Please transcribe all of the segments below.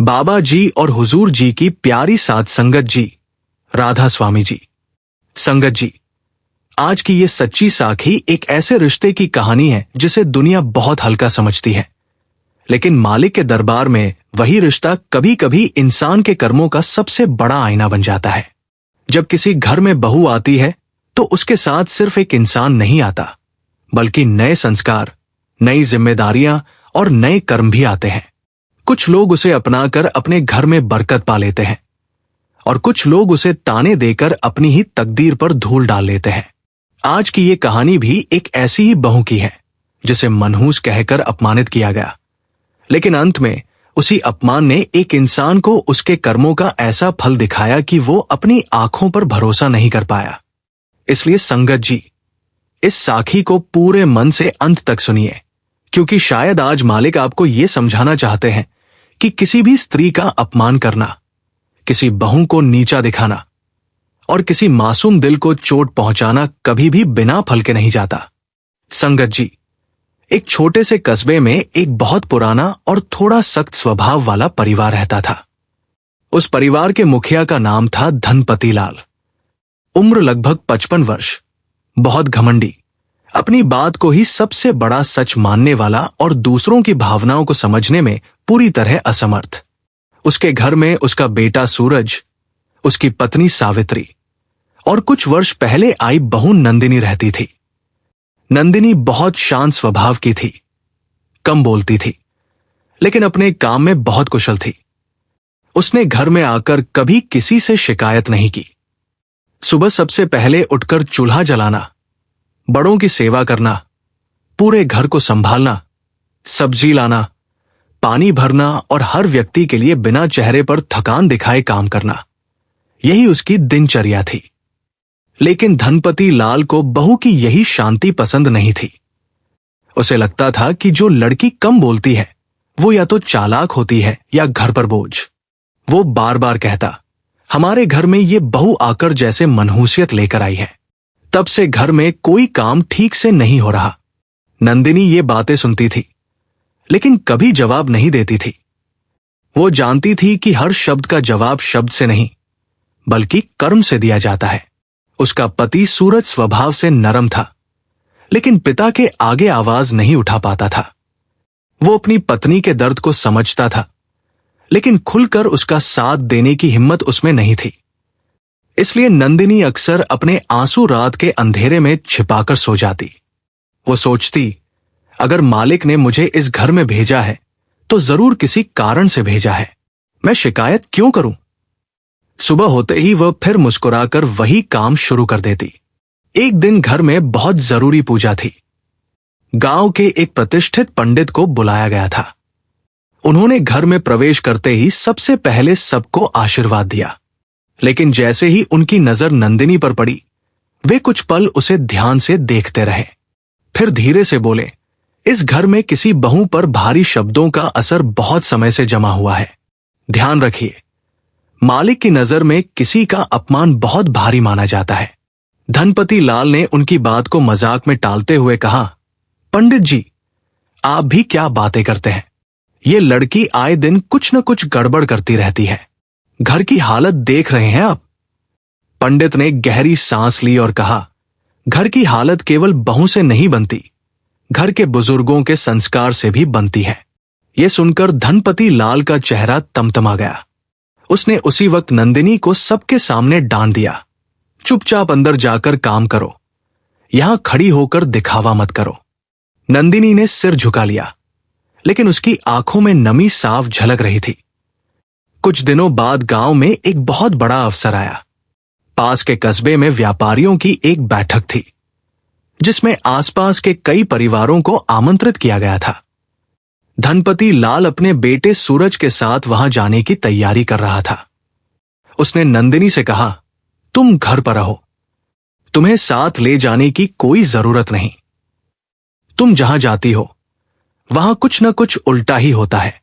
बाबा जी और हुजूर जी की प्यारी साथ संगत जी, राधा स्वामी जी। संगत जी, आज की ये सच्ची साखी एक ऐसे रिश्ते की कहानी है जिसे दुनिया बहुत हल्का समझती है, लेकिन मालिक के दरबार में वही रिश्ता कभी कभी इंसान के कर्मों का सबसे बड़ा आईना बन जाता है। जब किसी घर में बहू आती है तो उसके साथ सिर्फ एक इंसान नहीं आता, बल्कि नए संस्कार, नई जिम्मेदारियां और नए कर्म भी आते हैं। कुछ लोग उसे अपनाकर अपने घर में बरकत पा लेते हैं और कुछ लोग उसे ताने देकर अपनी ही तकदीर पर धूल डाल लेते हैं। आज की ये कहानी भी एक ऐसी ही बहू की है जिसे मनहूस कहकर अपमानित किया गया, लेकिन अंत में उसी अपमान ने एक इंसान को उसके कर्मों का ऐसा फल दिखाया कि वो अपनी आंखों पर भरोसा नहीं कर पाया। इसलिए संगत जी, इस साखी को पूरे मन से अंत तक सुनिए, क्योंकि शायद आज मालिक आपको ये समझाना चाहते हैं कि किसी भी स्त्री का अपमान करना, किसी बहू को नीचा दिखाना और किसी मासूम दिल को चोट पहुंचाना कभी भी बिना फल के नहीं जाता। संगत जी, एक छोटे से कस्बे में एक बहुत पुराना और थोड़ा सख्त स्वभाव वाला परिवार रहता था। उस परिवार के मुखिया का नाम था धनपति लाल। उम्र लगभग 55 वर्ष, बहुत घमंडी, अपनी बात को ही सबसे बड़ा सच मानने वाला और दूसरों की भावनाओं को समझने में पूरी तरह असमर्थ। उसके घर में उसका बेटा सूरज, उसकी पत्नी सावित्री और कुछ वर्ष पहले आई बहू नंदिनी रहती थी। नंदिनी बहुत शांत स्वभाव की थी, कम बोलती थी, लेकिन अपने काम में बहुत कुशल थी। उसने घर में आकर कभी किसी से शिकायत नहीं की। सुबह सबसे पहले उठकर चूल्हा जलाना, बड़ों की सेवा करना, पूरे घर को संभालना, सब्जी लाना, पानी भरना और हर व्यक्ति के लिए बिना चेहरे पर थकान दिखाए काम करना, यही उसकी दिनचर्या थी। लेकिन धनपति लाल को बहू की यही शांति पसंद नहीं थी। उसे लगता था कि जो लड़की कम बोलती है वो या तो चालाक होती है या घर पर बोझ। वो बार बार कहता, हमारे घर में ये बहू आकर जैसे मनहूसियत लेकर आई है, तब से घर में कोई काम ठीक से नहीं हो रहा। नंदिनी ये बातें सुनती थी, लेकिन कभी जवाब नहीं देती थी। वो जानती थी कि हर शब्द का जवाब शब्द से नहीं, बल्कि कर्म से दिया जाता है। उसका पति सूरज स्वभाव से नरम था, लेकिन पिता के आगे आवाज नहीं उठा पाता था। वो अपनी पत्नी के दर्द को समझता था, लेकिन खुलकर उसका साथ देने की हिम्मत उसमें नहीं थी। इसलिए नंदिनी अक्सर अपने आंसू रात के अंधेरे में छिपाकर सो जाती। वो सोचती, अगर मालिक ने मुझे इस घर में भेजा है तो जरूर किसी कारण से भेजा है, मैं शिकायत क्यों करूं? सुबह होते ही वह फिर मुस्कुराकर वही काम शुरू कर देती। एक दिन घर में बहुत जरूरी पूजा थी। गांव के एक प्रतिष्ठित पंडित को बुलाया गया था। उन्होंने घर में प्रवेश करते ही सबसे पहले सबको आशीर्वाद दिया, लेकिन जैसे ही उनकी नजर नंदिनी पर पड़ी, वे कुछ पल उसे ध्यान से देखते रहे। फिर धीरे से बोले, इस घर में किसी बहू पर भारी शब्दों का असर बहुत समय से जमा हुआ है। ध्यान रखिए, मालिक की नजर में किसी का अपमान बहुत भारी माना जाता है। धनपति लाल ने उनकी बात को मजाक में टालते हुए कहा, पंडित जी, आप भी क्या बातें करते हैं? ये लड़की आए दिन कुछ न कुछ गड़बड़ करती रहती है। घर की हालत देख रहे हैं आप? पंडित ने गहरी सांस ली और कहा, घर की हालत केवल बहू से नहीं बनती, घर के बुजुर्गों के संस्कार से भी बनती है। यह सुनकर धनपति लाल का चेहरा तमतमा गया। उसने उसी वक्त नंदिनी को सबके सामने डांट दिया, चुपचाप अंदर जाकर काम करो, यहां खड़ी होकर दिखावा मत करो। नंदिनी ने सिर झुका लिया, लेकिन उसकी आंखों में नमी साफ झलक रही थी। कुछ दिनों बाद गांव में एक बहुत बड़ा अफसर आया। पास के कस्बे में व्यापारियों की एक बैठक थी, जिसमें आसपास के कई परिवारों को आमंत्रित किया गया था। धनपति लाल अपने बेटे सूरज के साथ वहां जाने की तैयारी कर रहा था। उसने नंदिनी से कहा, तुम घर पर रहो, तुम्हें साथ ले जाने की कोई जरूरत नहीं। तुम जहां जाती हो वहां कुछ न कुछ उल्टा ही होता है।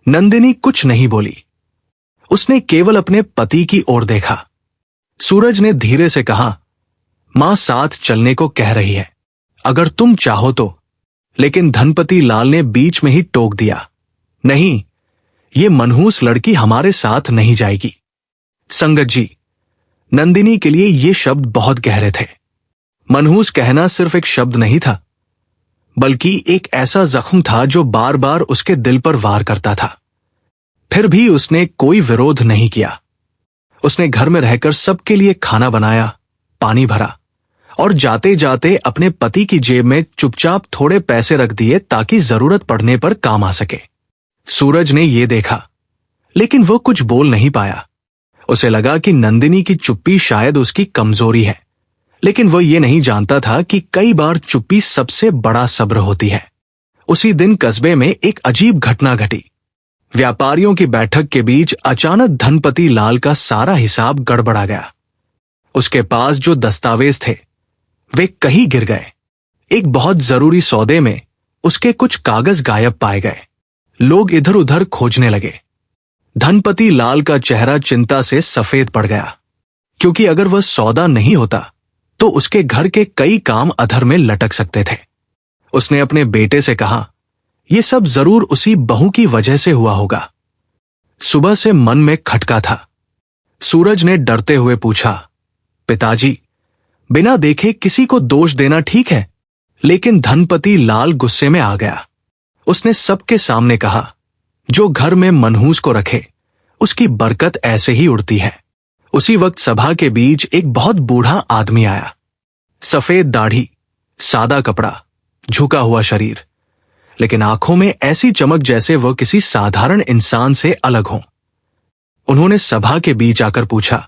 नंदिनी कुछ नहीं बोली, उसने केवल अपने पति की ओर देखा। सूरज ने धीरे से कहा, मां साथ चलने को कह रही है, अगर तुम चाहो तो। लेकिन धनपति लाल ने बीच में ही टोक दिया, नहीं, ये मनहूस लड़की हमारे साथ नहीं जाएगी। संगत जी, नंदिनी के लिए ये शब्द बहुत गहरे थे। मनहूस कहना सिर्फ एक शब्द नहीं था, बल्कि एक ऐसा जख्म था जो बार बार उसके दिल पर वार करता था। फिर भी उसने कोई विरोध नहीं किया। उसने घर में रहकर सबके लिए खाना बनाया, पानी भरा और जाते जाते अपने पति की जेब में चुपचाप थोड़े पैसे रख दिए ताकि जरूरत पड़ने पर काम आ सके। सूरज ने यह देखा, लेकिन वो कुछ बोल नहीं पाया। उसे लगा कि नंदिनी की चुप्पी शायद उसकी कमजोरी है, लेकिन वो ये नहीं जानता था कि कई बार चुप्पी सबसे बड़ा सब्र होती है। उसी दिन कस्बे में एक अजीब घटना घटी। व्यापारियों की बैठक के बीच अचानक धनपति लाल का सारा हिसाब गड़बड़ा गया। उसके पास जो दस्तावेज थे वे कहीं गिर गए। एक बहुत जरूरी सौदे में उसके कुछ कागज गायब पाए गए। लोग इधर उधर खोजने लगे। धनपति लाल का चेहरा चिंता से सफेद पड़ गया, क्योंकि अगर वह सौदा नहीं होता तो उसके घर के कई काम अधर में लटक सकते थे। उसने अपने बेटे से कहा, यह सब जरूर उसी बहू की वजह से हुआ होगा। सुबह से मन में खटका था। सूरज ने डरते हुए पूछा, पिताजी, बिना देखे किसी को दोष देना ठीक है? लेकिन धनपति लाल गुस्से में आ गया। उसने सबके सामने कहा, जो घर में मनहूस को रखे उसकी बरकत ऐसे ही उड़ती है। उसी वक्त सभा के बीच एक बहुत बूढ़ा आदमी आया। सफेद दाढ़ी, सादा कपड़ा, झुका हुआ शरीर, लेकिन आंखों में ऐसी चमक जैसे वह किसी साधारण इंसान से अलग हो। उन्होंने सभा के बीच आकर पूछा,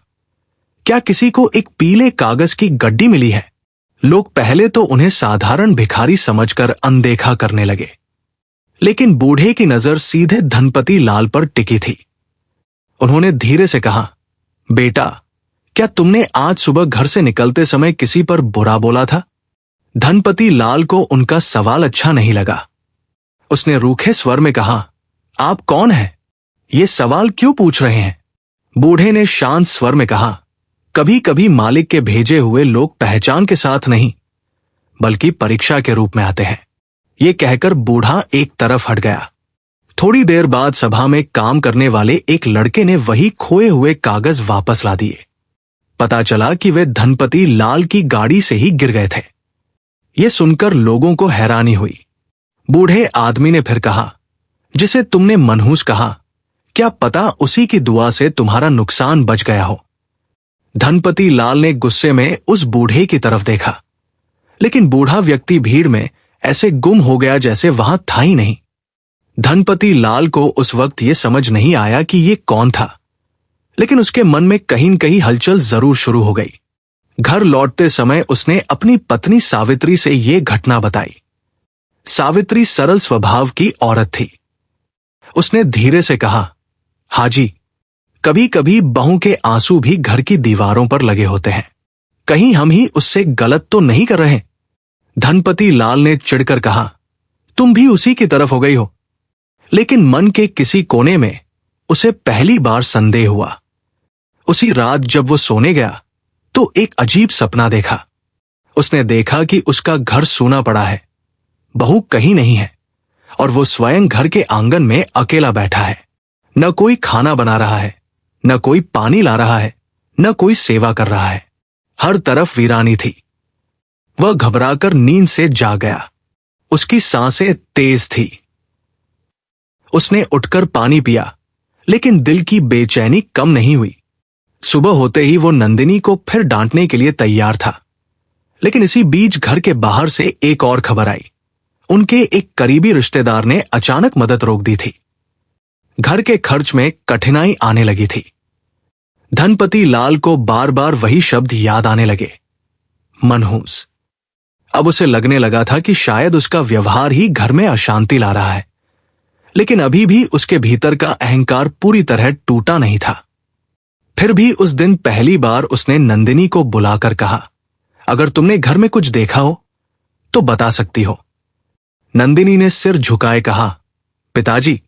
क्या किसी को एक पीले कागज की गड्डी मिली है? लोग पहले तो उन्हें साधारण भिखारी समझकर अनदेखा करने लगे, लेकिन बूढ़े की नजर सीधे धनपति लाल पर टिकी थी। उन्होंने धीरे से कहा, बेटा, क्या तुमने आज सुबह घर से निकलते समय किसी पर बुरा बोला था? धनपति लाल को उनका सवाल अच्छा नहीं लगा। उसने रूखे स्वर में कहा, आप कौन हैं? ये सवाल क्यों पूछ रहे हैं? बूढ़े ने शांत स्वर में कहा, कभी कभी मालिक के भेजे हुए लोग पहचान के साथ नहीं बल्कि परीक्षा के रूप में आते हैं। ये कहकर बूढ़ा एक तरफ हट गया। थोड़ी देर बाद सभा में काम करने वाले एक लड़के ने वही खोए हुए कागज वापस ला दिए। पता चला कि वे धनपति लाल की गाड़ी से ही गिर गए थे। ये सुनकर लोगों को हैरानी हुई। बूढ़े आदमी ने फिर कहा, जिसे तुमने मनहूस कहा, क्या पता उसी की दुआ से तुम्हारा नुकसान बच गया हो। धनपति लाल ने गुस्से में उस बूढ़े की तरफ देखा, लेकिन बूढ़ा व्यक्ति भीड़ में ऐसे गुम हो गया जैसे वहां था ही नहीं। धनपति लाल को उस वक्त यह समझ नहीं आया कि ये कौन था, लेकिन उसके मन में कहीं न कहीं हलचल जरूर शुरू हो गई। घर लौटते समय उसने अपनी पत्नी सावित्री से यह घटना बताई। सावित्री सरल स्वभाव की औरत थी। उसने धीरे से कहा, हाजी, कभी कभी बहू के आंसू भी घर की दीवारों पर लगे होते हैं। कहीं हम ही उससे गलत तो नहीं कर रहे? धनपति लाल ने चिढ़कर कहा, तुम भी उसी की तरफ हो गई हो। लेकिन मन के किसी कोने में उसे पहली बार संदेह हुआ। उसी रात जब वो सोने गया तो एक अजीब सपना देखा। उसने देखा कि उसका घर सूना पड़ा है, बहू कहीं नहीं है और वो स्वयं घर के आंगन में अकेला बैठा है। न कोई खाना बना रहा है, न कोई पानी ला रहा है, न कोई सेवा कर रहा है। हर तरफ वीरानी थी। वह घबराकर नींद से जाग गया। उसकी सांसें तेज थी। उसने उठकर पानी पिया, लेकिन दिल की बेचैनी कम नहीं हुई। सुबह होते ही वो नंदिनी को फिर डांटने के लिए तैयार था, लेकिन इसी बीच घर के बाहर से एक और खबर आई। उनके एक करीबी रिश्तेदार ने अचानक मदद रोक दी थी। घर के खर्च में कठिनाई आने लगी थी। धनपति लाल को बार बार वही शब्द याद आने लगे, मनहूस। अब उसे लगने लगा था कि शायद उसका व्यवहार ही घर में अशांति ला रहा है, लेकिन अभी भी उसके भीतर का अहंकार पूरी तरह टूटा नहीं था। फिर भी उस दिन पहली बार उसने नंदिनी को बुलाकर कहा, अगर तुमने घर में कुछ देखा हो तो बता सकती हो। नंदिनी ने सिर झुकाए कहा, पिताजी,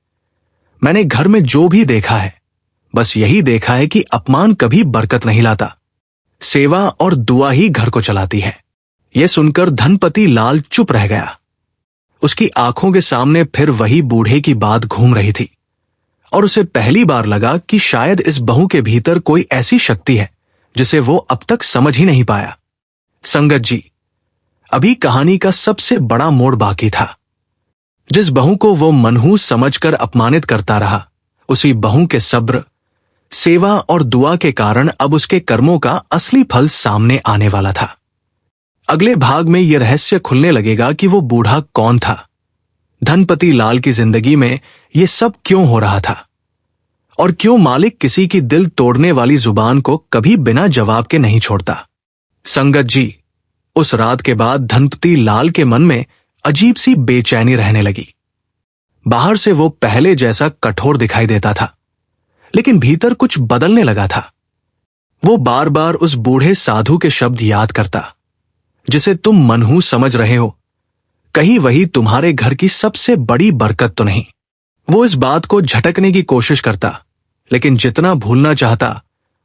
मैंने घर में जो भी देखा है बस यही देखा है कि अपमान कभी बरकत नहीं लाता। सेवा और दुआ ही घर को चलाती है। यह सुनकर धनपति लाल चुप रह गया। उसकी आंखों के सामने फिर वही बूढ़े की बात घूम रही थी। और उसे पहली बार लगा कि शायद इस बहू के भीतर कोई ऐसी शक्ति है जिसे वो अब तक समझ ही नहीं पाया। संगत जी, अभी कहानी का सबसे बड़ा मोड़ बाकी था। जिस बहू को वो मनहूस समझकर अपमानित करता रहा, उसी बहू के सब्र, सेवा और दुआ के कारण अब उसके कर्मों का असली फल सामने आने वाला था। अगले भाग में यह रहस्य खुलने लगेगा कि वो बूढ़ा कौन था, धनपति लाल की जिंदगी में ये सब क्यों हो रहा था, और क्यों मालिक किसी की दिल तोड़ने वाली जुबान को कभी बिना जवाब के नहीं छोड़ता। संगत जी, उस रात के बाद धनपति लाल के मन में अजीब सी बेचैनी रहने लगी। बाहर से वो पहले जैसा कठोर दिखाई देता था, लेकिन भीतर कुछ बदलने लगा था। वो बार बार उस बूढ़े साधु के शब्द याद करता, जिसे तुम मनहूस समझ रहे हो, कहीं वही तुम्हारे घर की सबसे बड़ी बरकत तो नहीं। वो इस बात को झटकने की कोशिश करता, लेकिन जितना भूलना चाहता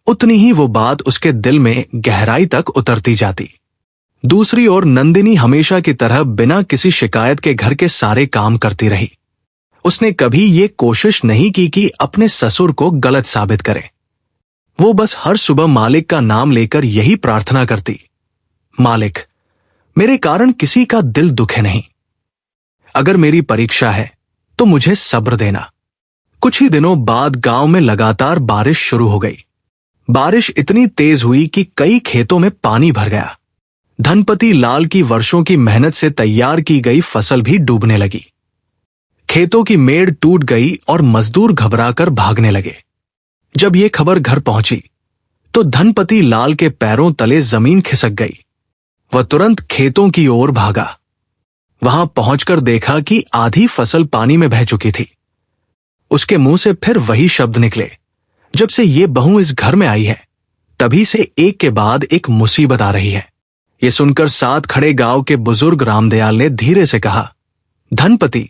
उतनी ही वो बात उसके दिल में गहराई तक उतरती जाती। दूसरी ओर नंदिनी हमेशा की तरह बिना किसी शिकायत के घर के सारे काम करती रही। उसने कभी ये कोशिश नहीं की कि अपने ससुर को गलत साबित करे। वो बस हर सुबह मालिक का नाम लेकर यही प्रार्थना करती, मालिक, मेरे कारण किसी का दिल दुखे नहीं। अगर मेरी परीक्षा है तो मुझे सब्र देना। कुछ ही दिनों बाद गांव में लगातार बारिश शुरू हो गई। बारिश इतनी तेज हुई कि कई खेतों में पानी भर गया। धनपति लाल की वर्षों की मेहनत से तैयार की गई फसल भी डूबने लगी। खेतों की मेड़ टूट गई और मजदूर घबराकर भागने लगे। जब ये खबर घर पहुंची तो धनपति लाल के पैरों तले जमीन खिसक गई। वह तुरंत खेतों की ओर भागा। वहां पहुंचकर देखा कि आधी फसल पानी में बह चुकी थी। उसके मुंह से फिर वही शब्द निकले, जब से ये बहू इस घर में आई है तभी से एक के बाद एक मुसीबत आ रही है। ये सुनकर साथ खड़े गांव के बुजुर्ग रामदयाल ने धीरे से कहा, धनपति,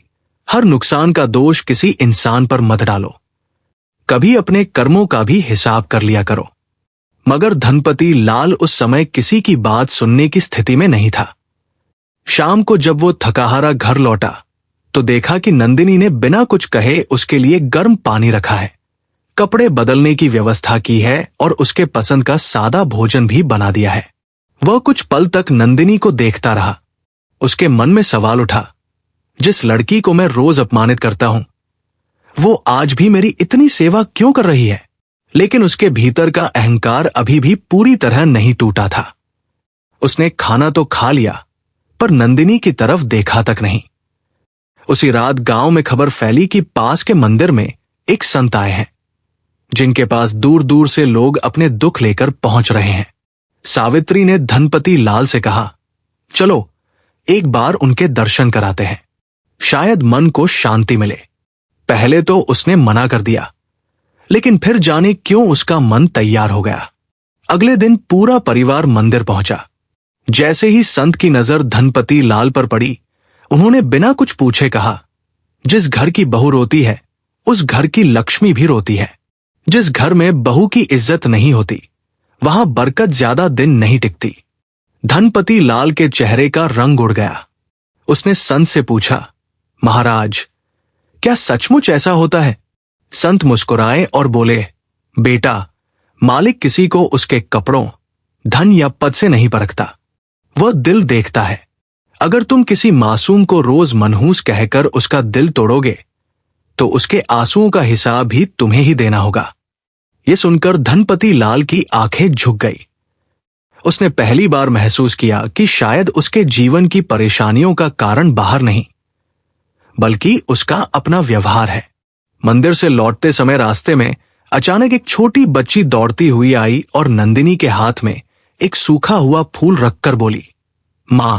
हर नुकसान का दोष किसी इंसान पर मत डालो, कभी अपने कर्मों का भी हिसाब कर लिया करो। मगर धनपति लाल उस समय किसी की बात सुनने की स्थिति में नहीं था। शाम को जब वो थकाहारा घर लौटा तो देखा कि नंदिनी ने बिना कुछ कहे उसके लिए गर्म पानी रखा है, कपड़े बदलने की व्यवस्था की है और उसके पसंद का सादा भोजन भी बना दिया है। वह कुछ पल तक नंदिनी को देखता रहा। उसके मन में सवाल उठा, जिस लड़की को मैं रोज अपमानित करता हूं, वो आज भी मेरी इतनी सेवा क्यों कर रही है? लेकिन उसके भीतर का अहंकार अभी भी पूरी तरह नहीं टूटा था। उसने खाना तो खा लिया, पर नंदिनी की तरफ देखा तक नहीं। उसी रात गांव में खबर फैली कि पास के मंदिर में एक संत आए हैं, जिनके पास दूर दूर से लोग अपने दुख लेकर पहुंच रहे हैं। सावित्री ने धनपति लाल से कहा, चलो एक बार उनके दर्शन कराते हैं, शायद मन को शांति मिले। पहले तो उसने मना कर दिया, लेकिन फिर जाने क्यों उसका मन तैयार हो गया। अगले दिन पूरा परिवार मंदिर पहुंचा। जैसे ही संत की नजर धनपति लाल पर पड़ी, उन्होंने बिना कुछ पूछे कहा, जिस घर की बहू रोती है उस घर की लक्ष्मी भी रोती है। जिस घर में बहू की इज्जत नहीं होती वहां बरकत ज्यादा दिन नहीं टिकती। धनपति लाल के चेहरे का रंग उड़ गया। उसने संत से पूछा, महाराज, क्या सचमुच ऐसा होता है? संत मुस्कुराए और बोले, बेटा, मालिक किसी को उसके कपड़ों, धन या पद से नहीं परखता, वह दिल देखता है। अगर तुम किसी मासूम को रोज मनहूस कहकर उसका दिल तोड़ोगे तो उसके आंसुओं का हिसाब भी तुम्हें ही देना होगा। यह सुनकर धनपति लाल की आंखें झुक गई। उसने पहली बार महसूस किया कि शायद उसके जीवन की परेशानियों का कारण बाहर नहीं, बल्कि उसका अपना व्यवहार है। मंदिर से लौटते समय रास्ते में अचानक एक छोटी बच्ची दौड़ती हुई आई और नंदिनी के हाथ में एक सूखा हुआ फूल रखकर बोली, मां,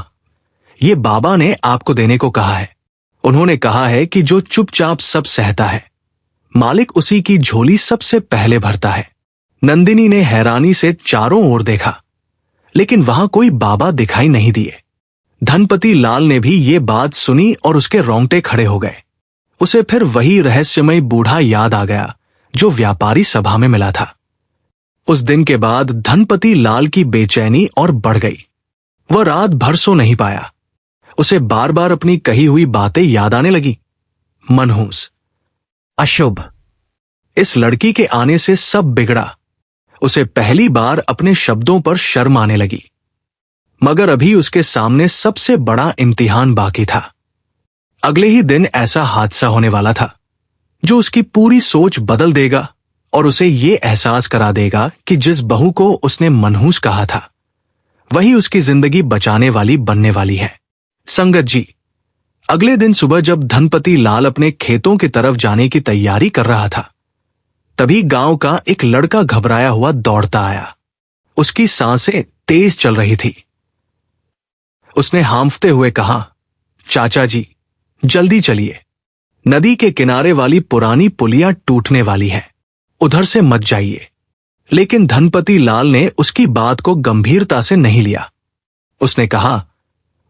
ये बाबा ने आपको देने को कहा है। उन्होंने कहा है कि जो चुपचाप सब सहता है, मालिक उसी की झोली सबसे पहले भरता है। नंदिनी ने हैरानी से चारों ओर देखा, लेकिन वहां कोई बाबा दिखाई नहीं दिए। धनपति लाल ने भी ये बात सुनी और उसके रोंगटे खड़े हो गए। उसे फिर वही रहस्यमय बूढ़ा याद आ गया जो व्यापारी सभा में मिला था। उस दिन के बाद धनपति लाल की बेचैनी और बढ़ गई। वह रात भर सो नहीं पाया। उसे बार बार अपनी कही हुई बातें याद आने लगी। मनहूस, अशुभ, इस लड़की के आने से सब बिगड़ा। उसे पहली बार अपने शब्दों पर शर्म आने लगी। मगर अभी उसके सामने सबसे बड़ा इम्तिहान बाकी था। अगले ही दिन ऐसा हादसा होने वाला था जो उसकी पूरी सोच बदल देगा और उसे ये एहसास करा देगा कि जिस बहू को उसने मनहूस कहा था वही उसकी जिंदगी बचाने वाली बनने वाली है। संगत जी, अगले दिन सुबह जब धनपति लाल अपने खेतों की तरफ जाने की तैयारी कर रहा था, तभी गांव का एक लड़का घबराया हुआ दौड़ता आया। उसकी सांसें तेज चल रही थी। उसने हांफते हुए कहा, चाचा जी, जल्दी चलिए, नदी के किनारे वाली पुरानी पुलिया टूटने वाली है, उधर से मत जाइए। लेकिन धनपति लाल ने उसकी बात को गंभीरता से नहीं लिया। उसने कहा,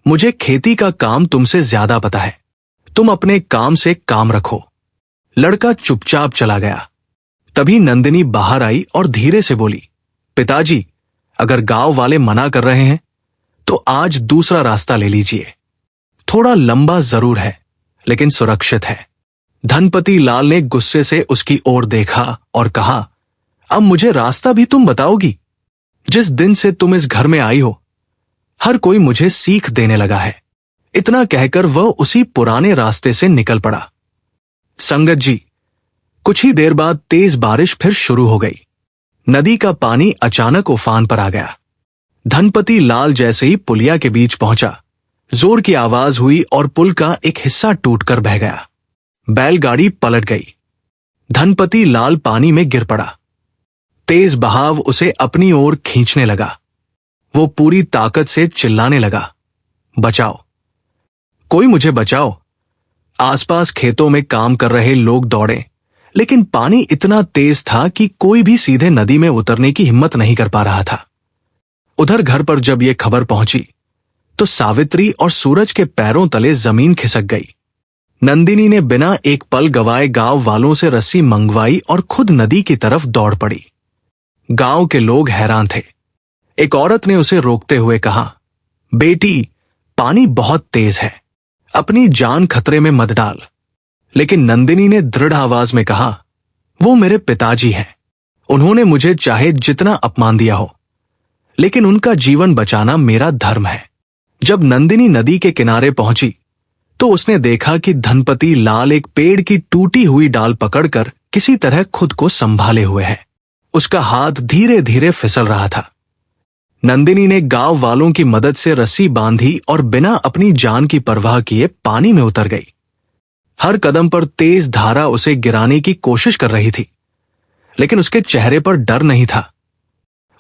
मुझे खेती का काम तुमसे ज्यादा पता है, तुम अपने काम से काम रखो। लड़का चुपचाप चला गया। तभी नंदिनी बाहर आई और धीरे से बोली, पिताजी, अगर गांव वाले मना कर रहे हैं तो आज दूसरा रास्ता ले लीजिए। थोड़ा लंबा जरूर है लेकिन सुरक्षित है। धनपति लाल ने गुस्से से उसकी ओर देखा और कहा, अब मुझे रास्ता भी तुम बताओगी? जिस दिन से तुम इस घर में आई हो हर कोई मुझे सीख देने लगा है। इतना कहकर वह उसी पुराने रास्ते से निकल पड़ा। संगत जी, कुछ ही देर बाद तेज बारिश फिर शुरू हो गई। नदी का पानी अचानक उफान पर आ गया। धनपति लाल जैसे ही पुलिया के बीच पहुंचा, जोर की आवाज हुई और पुल का एक हिस्सा टूटकर बह गया। बैलगाड़ी पलट गई। धनपति लाल पानी में गिर पड़ा। तेज बहाव उसे अपनी ओर खींचने लगा। वो पूरी ताकत से चिल्लाने लगा, बचाओ, कोई मुझे बचाओ। आसपास खेतों में काम कर रहे लोग दौड़े, लेकिन पानी इतना तेज था कि कोई भी सीधे नदी में उतरने की हिम्मत नहीं कर पा रहा था। उधर घर पर जब यह खबर पहुंची तो सावित्री और सूरज के पैरों तले जमीन खिसक गई। नंदिनी ने बिना एक पल गवाए गांव वालों से रस्सी मंगवाई और खुद नदी की तरफ दौड़ पड़ी। गांव के लोग हैरान थे। एक औरत ने उसे रोकते हुए कहा, बेटी, पानी बहुत तेज है, अपनी जान खतरे में मत डाल। लेकिन नंदिनी ने दृढ़ आवाज में कहा, वो मेरे पिताजी हैं, उन्होंने मुझे चाहे जितना अपमान दिया हो, लेकिन उनका जीवन बचाना मेरा धर्म है। जब नंदिनी नदी के किनारे पहुंची तो उसने देखा कि धनपति लाल एक पेड़ की टूटी हुई डाल पकड़कर किसी तरह खुद को संभाले हुए है। उसका हाथ धीरे धीरे फिसल रहा था। नंदिनी ने गांव वालों की मदद से रस्सी बांधी और बिना अपनी जान की परवाह किए पानी में उतर गई। हर कदम पर तेज धारा उसे गिराने की कोशिश कर रही थी, लेकिन उसके चेहरे पर डर नहीं था।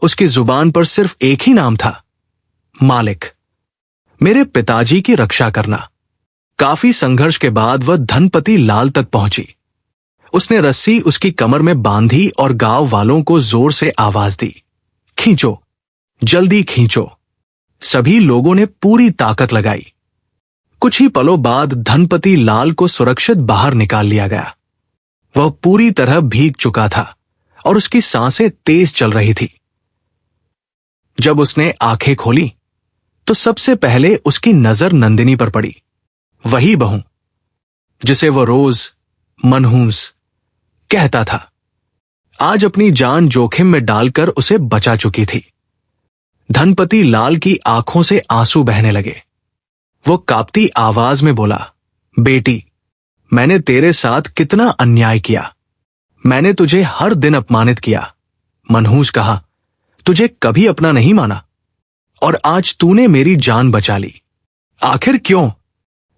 उसकी जुबान पर सिर्फ एक ही नाम था, मालिक, मेरे पिताजी की रक्षा करना। काफी संघर्ष के बाद वह धनपति लाल तक पहुंची। उसने रस्सी उसकी कमर में बांधी और गांव वालों को जोर से आवाज दी, खींचो, जल्दी खींचो। सभी लोगों ने पूरी ताकत लगाई। कुछ ही पलों बाद धनपति लाल को सुरक्षित बाहर निकाल लिया गया। वह पूरी तरह भीग चुका था और उसकी सांसें तेज चल रही थी। जब उसने आंखें खोली तो सबसे पहले उसकी नजर नंदिनी पर पड़ी, वही बहू जिसे वो रोज मनहूस कहता था, आज अपनी जान जोखिम में डालकर उसे बचा चुकी थी। धनपति लाल की आंखों से आंसू बहने लगे। वो कांपती आवाज में बोला, बेटी, मैंने तेरे साथ कितना अन्याय किया। मैंने तुझे हर दिन अपमानित किया, मनहूस कहा, तुझे कभी अपना नहीं माना, और आज तूने मेरी जान बचा ली। आखिर क्यों?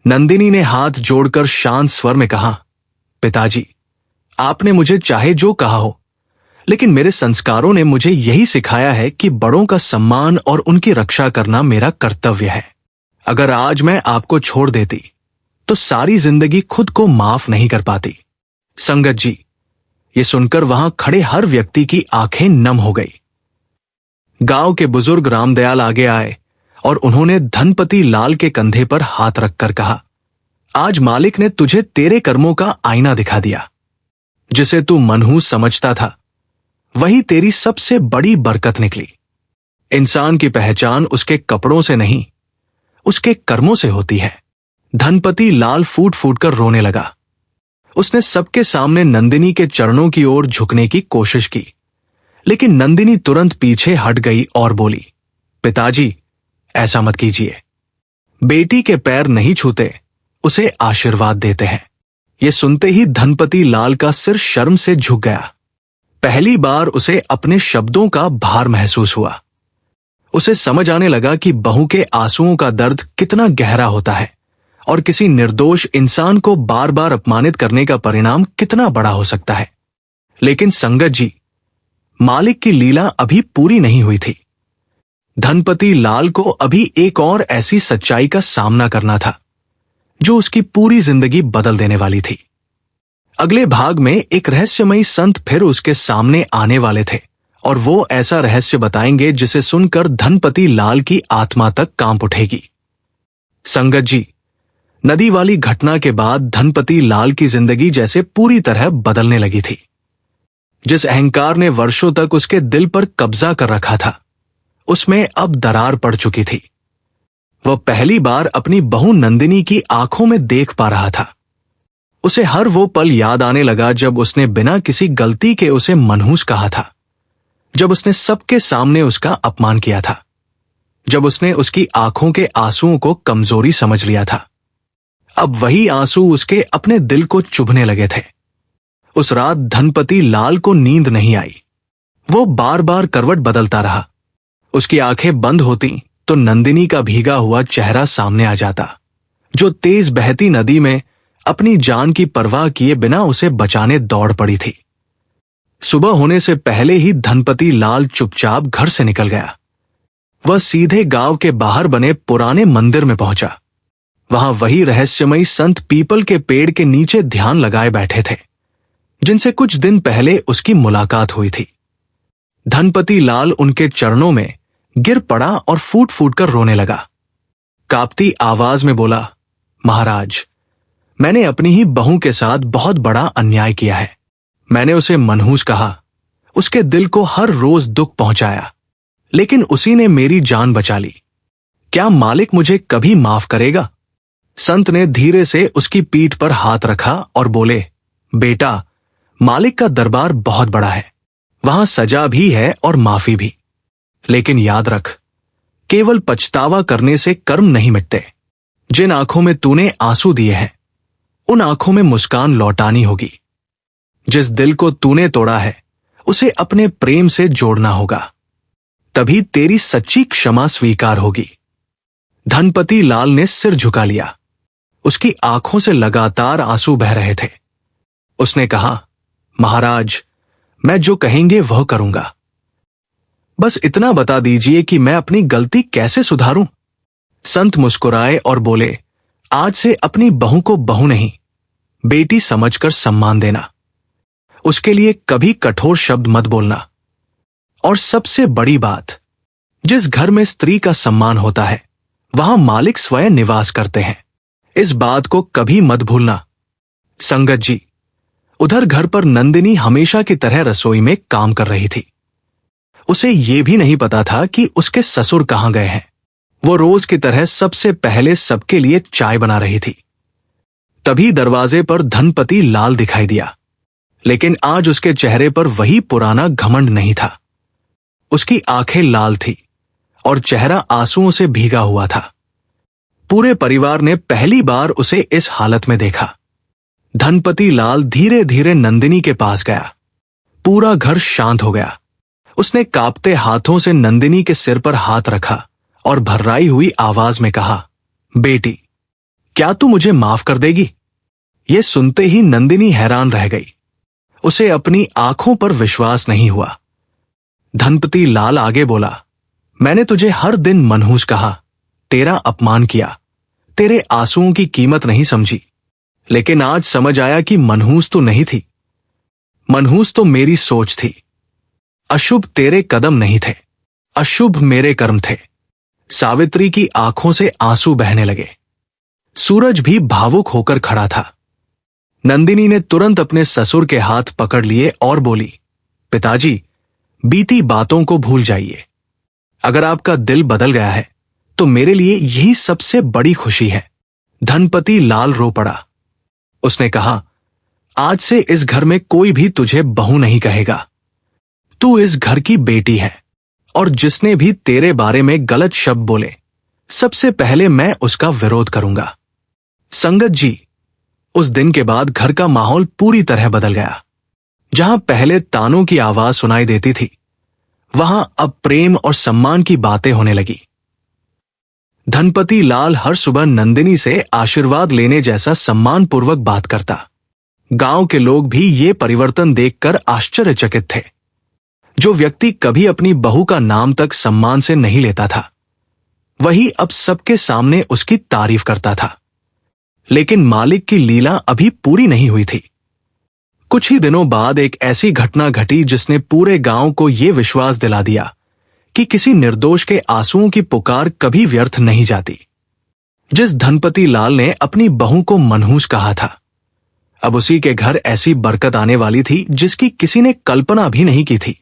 नंदिनी ने हाथ जोड़कर शांत स्वर में कहा, पिताजी, आपने मुझे चाहे जो कहा हो, लेकिन मेरे संस्कारों ने मुझे यही सिखाया है कि बड़ों का सम्मान और उनकी रक्षा करना मेरा कर्तव्य है। अगर आज मैं आपको छोड़ देती तो सारी जिंदगी खुद को माफ नहीं कर पाती। संगत जी, ये सुनकर वहां खड़े हर व्यक्ति की आंखें नम हो गई। गांव के बुजुर्ग रामदयाल आगे आए और उन्होंने धनपति लाल के कंधे पर हाथ रखकर कहा, आज मालिक ने तुझे तेरे कर्मों का आईना दिखा दिया। जिसे तू मनहूस समझता था वही तेरी सबसे बड़ी बरकत निकली। इंसान की पहचान उसके कपड़ों से नहीं, उसके कर्मों से होती है। धनपति लाल फूट फूट कर रोने लगा। उसने सबके सामने नंदिनी के चरणों की ओर झुकने की कोशिश की, लेकिन नंदिनी तुरंत पीछे हट गई और बोली, पिताजी, ऐसा मत कीजिए। बेटी के पैर नहीं छूते, उसे आशीर्वाद देते हैं। ये सुनते ही धनपति लाल का सिर शर्म से झुक गया। पहली बार उसे अपने शब्दों का भार महसूस हुआ। उसे समझ आने लगा कि बहू के आंसुओं का दर्द कितना गहरा होता है और किसी निर्दोष इंसान को बार बार अपमानित करने का परिणाम कितना बड़ा हो सकता है। लेकिन संगत जी, मालिक की लीला अभी पूरी नहीं हुई थी। धनपति लाल को अभी एक और ऐसी सच्चाई का सामना करना था जो उसकी पूरी जिंदगी बदल देने वाली थी। अगले भाग में एक रहस्यमयी संत फिर उसके सामने आने वाले थे और वो ऐसा रहस्य बताएंगे जिसे सुनकर धनपति लाल की आत्मा तक कांप उठेगी। संगत जी, नदी वाली घटना के बाद धनपति लाल की जिंदगी जैसे पूरी तरह बदलने लगी थी। जिस अहंकार ने वर्षों तक उसके दिल पर कब्जा कर रखा था, उसमें अब दरार पड़ चुकी थी। वह पहली बार अपनी बहू नंदिनी की आंखों में देख पा रहा था। उसे हर वो पल याद आने लगा जब उसने बिना किसी गलती के उसे मनहूस कहा था, जब उसने सबके सामने उसका अपमान किया था, जब उसने उसकी आंखों के आंसुओं को कमजोरी समझ लिया था। अब वही आंसू उसके अपने दिल को चुभने लगे थे। उस रात धनपति लाल को नींद नहीं आई। वो बार बार करवट बदलता रहा। उसकी आंखें बंद होती तो नंदिनी का भीगा हुआ चेहरा सामने आ जाता, जो तेज बहती नदी में अपनी जान की परवाह किए बिना उसे बचाने दौड़ पड़ी थी। सुबह होने से पहले ही धनपति लाल चुपचाप घर से निकल गया। वह सीधे गांव के बाहर बने पुराने मंदिर में पहुंचा। वहां वही रहस्यमयी संत पीपल के पेड़ के नीचे ध्यान लगाए बैठे थे, जिनसे कुछ दिन पहले उसकी मुलाकात हुई थी। धनपति लाल उनके चरणों में गिर पड़ा और फूट फूट कर रोने लगा। कांपती आवाज में बोला, महाराज, मैंने अपनी ही बहू के साथ बहुत बड़ा अन्याय किया है। मैंने उसे मनहूस कहा, उसके दिल को हर रोज दुख पहुंचाया, लेकिन उसी ने मेरी जान बचा ली। क्या मालिक मुझे कभी माफ करेगा? संत ने धीरे से उसकी पीठ पर हाथ रखा और बोले, बेटा, मालिक का दरबार बहुत बड़ा है। वहां सजा भी है और माफी भी। लेकिन याद रख, केवल पछतावा करने से कर्म नहीं मिटते। जिन आंखों में तूने आंसू दिए हैं, उन आंखों में मुस्कान लौटानी होगी। जिस दिल को तूने तोड़ा है, उसे अपने प्रेम से जोड़ना होगा। तभी तेरी सच्ची क्षमा स्वीकार होगी। धनपति लाल ने सिर झुका लिया। उसकी आंखों से लगातार आंसू बह रहे थे। उसने कहा, महाराज, मैं जो कहेंगे वह करूंगा। बस इतना बता दीजिए कि मैं अपनी गलती कैसे सुधारूं। संत मुस्कुराए और बोले, आज से अपनी बहू को बहू नहीं, बेटी समझकर सम्मान देना। उसके लिए कभी कठोर शब्द मत बोलना। और सबसे बड़ी बात, जिस घर में स्त्री का सम्मान होता है, वहां मालिक स्वयं निवास करते हैं। इस बात को कभी मत भूलना। संगत जी, उधर घर पर नंदिनी हमेशा की तरह रसोई में काम कर रही थी। उसे यह भी नहीं पता था कि उसके ससुर कहां गए हैं। वो रोज की तरह सबसे पहले सबके लिए चाय बना रही थी। तभी दरवाजे पर धनपति लाल दिखाई दिया, लेकिन आज उसके चेहरे पर वही पुराना घमंड नहीं था। उसकी आंखें लाल थी और चेहरा आंसुओं से भीगा हुआ था। पूरे परिवार ने पहली बार उसे इस हालत में देखा। धनपति लाल धीरे धीरे नंदिनी के पास गया। पूरा घर शांत हो गया। उसने कांपते हाथों से नंदिनी के सिर पर हाथ रखा और भर्राई हुई आवाज में कहा, बेटी, क्या तू मुझे माफ कर देगी? यह सुनते ही नंदिनी हैरान रह गई। उसे अपनी आंखों पर विश्वास नहीं हुआ। धनपति लाल आगे बोला, मैंने तुझे हर दिन मनहूस कहा, तेरा अपमान किया, तेरे आंसुओं की कीमत नहीं समझी, लेकिन आज समझ आया कि मनहूस तो नहीं थी। मनहूस तो मेरी सोच थी। अशुभ तेरे कदम नहीं थे, अशुभ मेरे कर्म थे। सावित्री की आंखों से आंसू बहने लगे। सूरज भी भावुक होकर खड़ा था। नंदिनी ने तुरंत अपने ससुर के हाथ पकड़ लिए और बोली, पिताजी, बीती बातों को भूल जाइए। अगर आपका दिल बदल गया है तो मेरे लिए यही सबसे बड़ी खुशी है। धनपति लाल रो पड़ा। उसने कहा, आज से इस घर में कोई भी तुझे बहू नहीं कहेगा। तू इस घर की बेटी है, और जिसने भी तेरे बारे में गलत शब्द बोले, सबसे पहले मैं उसका विरोध करूंगा। संगत जी, उस दिन के बाद घर का माहौल पूरी तरह बदल गया। जहां पहले तानों की आवाज सुनाई देती थी, वहां अब प्रेम और सम्मान की बातें होने लगी। धनपति लाल हर सुबह नंदिनी से आशीर्वाद लेने जैसा सम्मानपूर्वक बात करता। गांव के लोग भी ये परिवर्तन देखकर आश्चर्यचकित थे। जो व्यक्ति कभी अपनी बहू का नाम तक सम्मान से नहीं लेता था, वही अब सबके सामने उसकी तारीफ करता था। लेकिन मालिक की लीला अभी पूरी नहीं हुई थी। कुछ ही दिनों बाद एक ऐसी घटना घटी जिसने पूरे गांव को यह विश्वास दिला दिया कि किसी निर्दोष के आंसुओं की पुकार कभी व्यर्थ नहीं जाती। जिस धनपति लाल ने अपनी बहू को मनहूस कहा था, अब उसी के घर ऐसी बरकत आने वाली थी जिसकी किसी ने कल्पना भी नहीं की थी।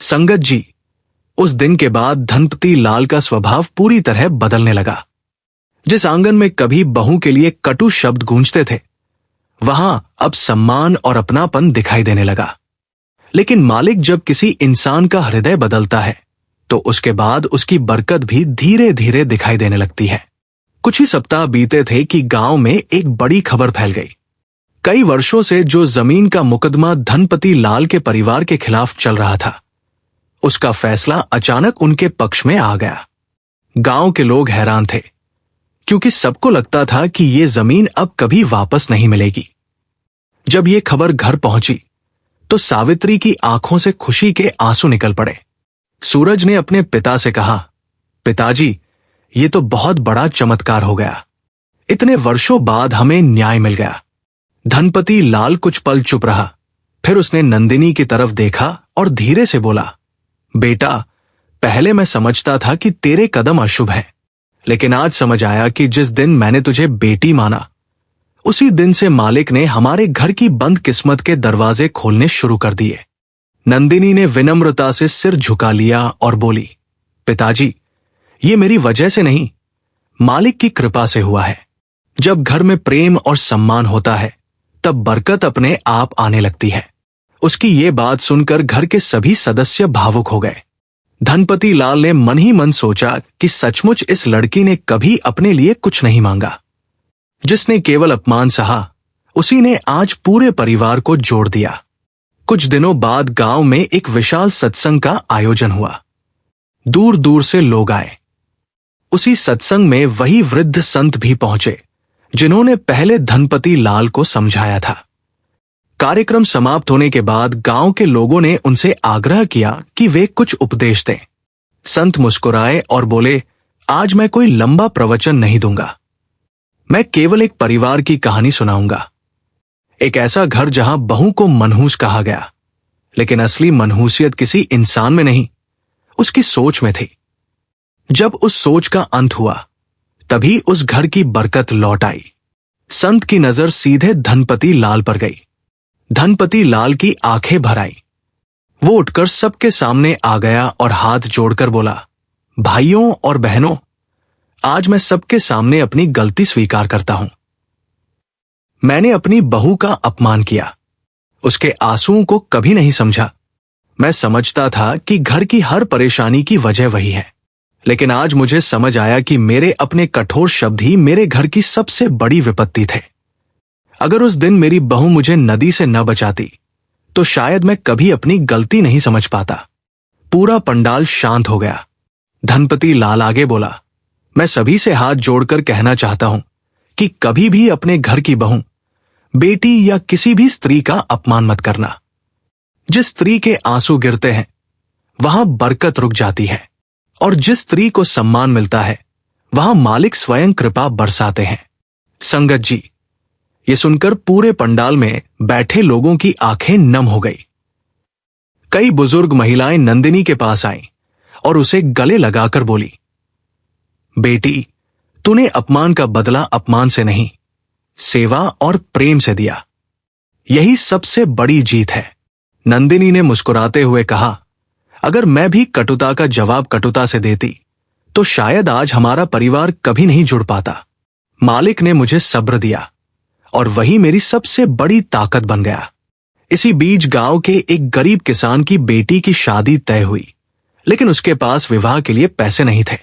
संगत जी, उस दिन के बाद धनपति लाल का स्वभाव पूरी तरह बदलने लगा। जिस आंगन में कभी बहू के लिए कटु शब्द गूंजते थे, वहां अब सम्मान और अपनापन दिखाई देने लगा। लेकिन मालिक जब किसी इंसान का हृदय बदलता है, तो उसके बाद उसकी बरकत भी धीरे धीरे दिखाई देने लगती है। कुछ ही सप्ताह बीते थे कि गांव में एक बड़ी खबर फैल गई। कई वर्षों से जो जमीन का मुकदमा धनपति लाल के परिवार के खिलाफ चल रहा था, उसका फैसला अचानक उनके पक्ष में आ गया। गांव के लोग हैरान थे, क्योंकि सबको लगता था कि ये जमीन अब कभी वापस नहीं मिलेगी। जब ये खबर घर पहुंची, तो सावित्री की आंखों से खुशी के आंसू निकल पड़े। सूरज ने अपने पिता से कहा, पिताजी, ये तो बहुत बड़ा चमत्कार हो गया। इतने वर्षों बाद हमें न्याय मिल गया। धनपति लाल कुछ पल चुप रहा, फिर उसने नंदिनी की तरफ देखा और धीरे से बोला, बेटा, पहले मैं समझता था कि तेरे कदम अशुभ हैं, लेकिन आज समझ आया कि जिस दिन मैंने तुझे बेटी माना, उसी दिन से मालिक ने हमारे घर की बंद किस्मत के दरवाजे खोलने शुरू कर दिए। नंदिनी ने विनम्रता से सिर झुका लिया और बोली, पिताजी, ये मेरी वजह से नहीं, मालिक की कृपा से हुआ है। जब घर में प्रेम और सम्मान होता है, तब बरकत अपने आप आने लगती है। उसकी ये बात सुनकर घर के सभी सदस्य भावुक हो गए। धनपति लाल ने मन ही मन सोचा कि सचमुच इस लड़की ने कभी अपने लिए कुछ नहीं मांगा। जिसने केवल अपमान सहा, उसी ने आज पूरे परिवार को जोड़ दिया। कुछ दिनों बाद गांव में एक विशाल सत्संग का आयोजन हुआ। दूर दूर से लोग आए। उसी सत्संग में वही वृद्ध संत भी पहुंचे जिन्होंने पहले धनपति लाल को समझाया था। कार्यक्रम समाप्त होने के बाद गांव के लोगों ने उनसे आग्रह किया कि वे कुछ उपदेश दें। संत मुस्कुराए और बोले, आज मैं कोई लंबा प्रवचन नहीं दूंगा, मैं केवल एक परिवार की कहानी सुनाऊंगा। एक ऐसा घर जहां बहू को मनहूस कहा गया, लेकिन असली मनहूसियत किसी इंसान में नहीं, उसकी सोच में थी। जब उस सोच का अंत हुआ, तभी उस घर की बरकत लौट आई। संत की नजर सीधे धनपति लाल पर गई। धनपति लाल की आंखें भर आई। वो उठकर सबके सामने आ गया और हाथ जोड़कर बोला, भाइयों और बहनों, आज मैं सबके सामने अपनी गलती स्वीकार करता हूं। मैंने अपनी बहू का अपमान किया, उसके आंसुओं को कभी नहीं समझा। मैं समझता था कि घर की हर परेशानी की वजह वही है, लेकिन आज मुझे समझ आया कि मेरे अपने कठोर शब्द ही मेरे घर की सबसे बड़ी विपत्ति थे। अगर उस दिन मेरी बहू मुझे नदी से न बचाती, तो शायद मैं कभी अपनी गलती नहीं समझ पाता। पूरा पंडाल शांत हो गया। धनपति लाल आगे बोला, मैं सभी से हाथ जोड़कर कहना चाहता हूं कि कभी भी अपने घर की बहू, बेटी या किसी भी स्त्री का अपमान मत करना। जिस स्त्री के आंसू गिरते हैं, वहां बरकत रुक जाती है, और जिस स्त्री को सम्मान मिलता है, वहां मालिक स्वयं कृपा बरसाते हैं। संगत जी, ये सुनकर पूरे पंडाल में बैठे लोगों की आंखें नम हो गई। कई बुजुर्ग महिलाएं नंदिनी के पास आईं और उसे गले लगाकर बोली, बेटी, तूने अपमान का बदला अपमान से नहीं, सेवा और प्रेम से दिया। यही सबसे बड़ी जीत है। नंदिनी ने मुस्कुराते हुए कहा, अगर मैं भी कटुता का जवाब कटुता से देती, तो शायद आज हमारा परिवार कभी नहीं जुड़ पाता। मालिक ने मुझे सब्र दिया, और वही मेरी सबसे बड़ी ताकत बन गया। इसी बीच गांव के एक गरीब किसान की बेटी की शादी तय हुई, लेकिन उसके पास विवाह के लिए पैसे नहीं थे।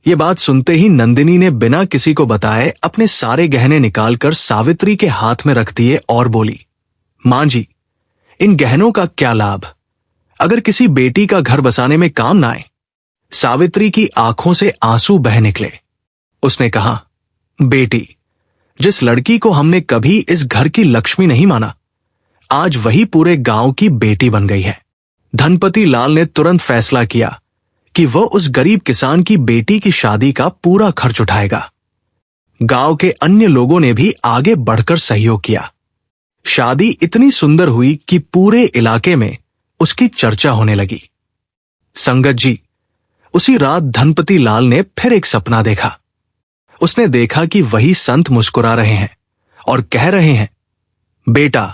ये बात सुनते ही नंदिनी ने बिना किसी को बताए अपने सारे गहने निकालकर सावित्री के हाथ में रख दिए और बोली, मां जी, इन गहनों का क्या लाभ अगर किसी बेटी का घर बसाने में काम ना आए। सावित्री की आंखों से आंसू बह निकले। उसने कहा, बेटी, जिस लड़की को हमने कभी इस घर की लक्ष्मी नहीं माना, आज वही पूरे गांव की बेटी बन गई है। धनपति लाल ने तुरंत फैसला किया कि वह उस गरीब किसान की बेटी की शादी का पूरा खर्च उठाएगा। गांव के अन्य लोगों ने भी आगे बढ़कर सहयोग किया। शादी इतनी सुंदर हुई कि पूरे इलाके में उसकी चर्चा होने लगी। संगत जी, उसी रात धनपति लाल ने फिर एक सपना देखा। उसने देखा कि वही संत मुस्कुरा रहे हैं और कह रहे हैं, बेटा,